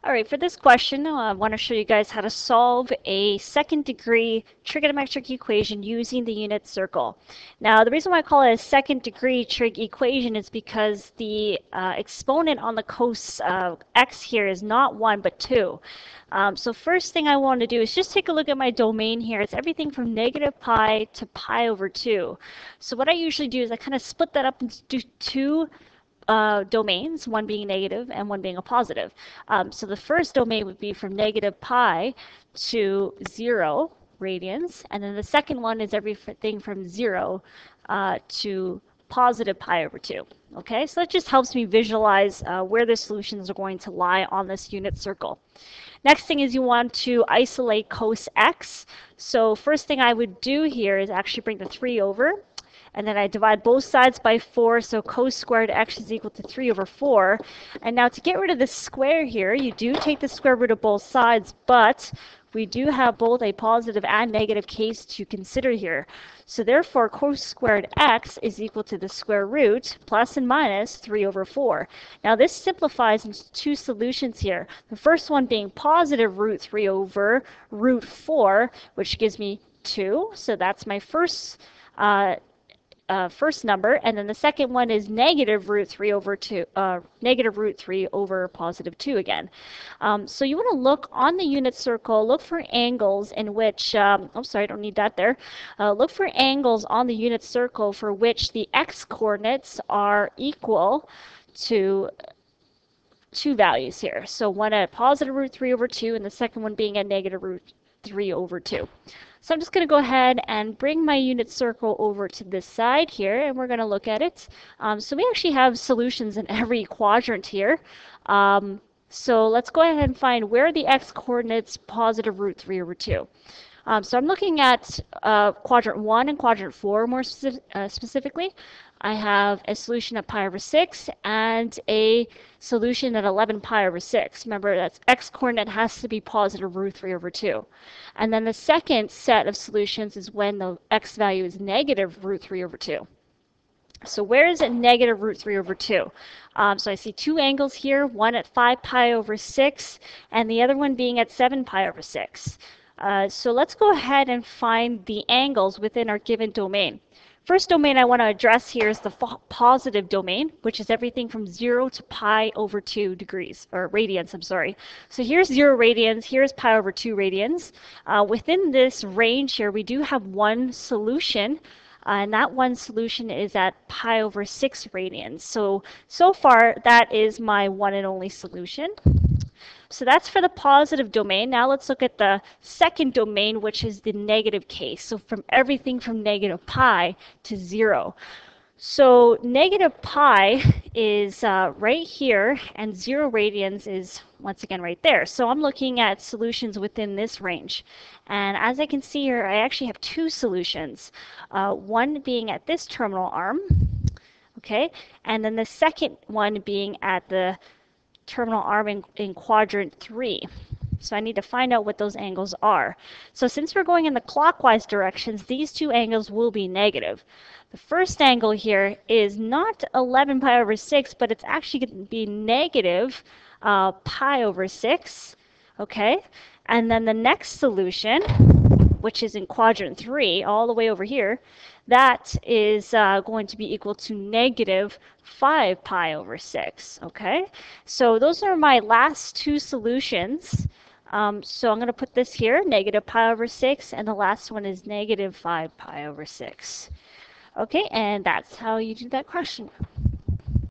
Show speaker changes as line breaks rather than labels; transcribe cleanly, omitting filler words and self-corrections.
All right, for this question, I want to show you guys how to solve a second degree trigonometric equation using the unit circle. Now, the reason why I call it a second degree trig equation is because the exponent on the cos x here is not 1 but 2. So first thing I want to do is just take a look at my domain here. It's everything from negative pi to pi over 2. So what I usually do is I kind of split that up into two domains, one being negative and one being a positive. So the first domain would be from negative pi to 0 radians, and then the second one is everything from 0 to positive pi over 2. Okay, so that just helps me visualize where the solutions are going to lie on this unit circle. Next thing is you want to isolate cos x. So first thing I would do here is actually bring the 3 over. And then I divide both sides by 4, so cos squared x is equal to 3 over 4. And now to get rid of this square here, you do take the square root of both sides, but we do have both a positive and negative case to consider here. So therefore, cos squared x is equal to the square root plus and minus 3 over 4. Now this simplifies into two solutions here. The first one being positive root 3 over root 4, which gives me 2. So that's my first number, and then the second one is negative root 3 over 2, negative root 3 over positive 2 again. So you want to look on the unit circle, look for angles in which, oh sorry, I don't need that there. Look for angles on the unit circle for which the x coordinates are equal to two values here. So one at positive root 3 over 2 and the second one being at negative root 3 over 2. So I'm just going to go ahead and bring my unit circle over to this side here, and we're going to look at it. So we actually have solutions in every quadrant here. So let's go ahead and find where the x coordinates positive root 3 over 2. So I'm looking at quadrant 1 and quadrant 4 more specifically. I have a solution at pi over 6 and a solution at 11 pi over 6. Remember, that's x coordinate has to be positive root 3 over 2. And then the second set of solutions is when the x value is negative root 3 over 2. So where is it negative root 3 over 2? So I see two angles here, one at 5 pi over 6 and the other one being at 7 pi over 6. So let's go ahead and find the angles within our given domain. First domain I want to address here is the positive domain, which is everything from 0 to pi over 2 degrees, or radians, I'm sorry. So here's 0 radians, here's pi over 2 radians. Within this range here, we do have one solution, and that one solution is at pi over 6 radians. So far, that is my one and only solution. So that's for the positive domain. Now let's look at the second domain, which is the negative case. So from everything from negative pi to 0. So negative pi is right here, and 0 radians is once again right there. So I'm looking at solutions within this range. And as I can see here, I actually have two solutions. One being at this terminal arm, okay, and then the second one being at the terminal arm in quadrant 3. So I need to find out what those angles are. So since we're going in the clockwise directions, these two angles will be negative. The first angle here is not 11 pi over 6, but it's actually going to be negative pi over 6. Okay? And then the next solution, which is in quadrant 3, all the way over here, that is going to be equal to negative 5 pi over 6. Okay? So those are my last two solutions. So I'm going to put this here, negative pi over 6, and the last one is negative 5 pi over 6. Okay, and that's how you do that question.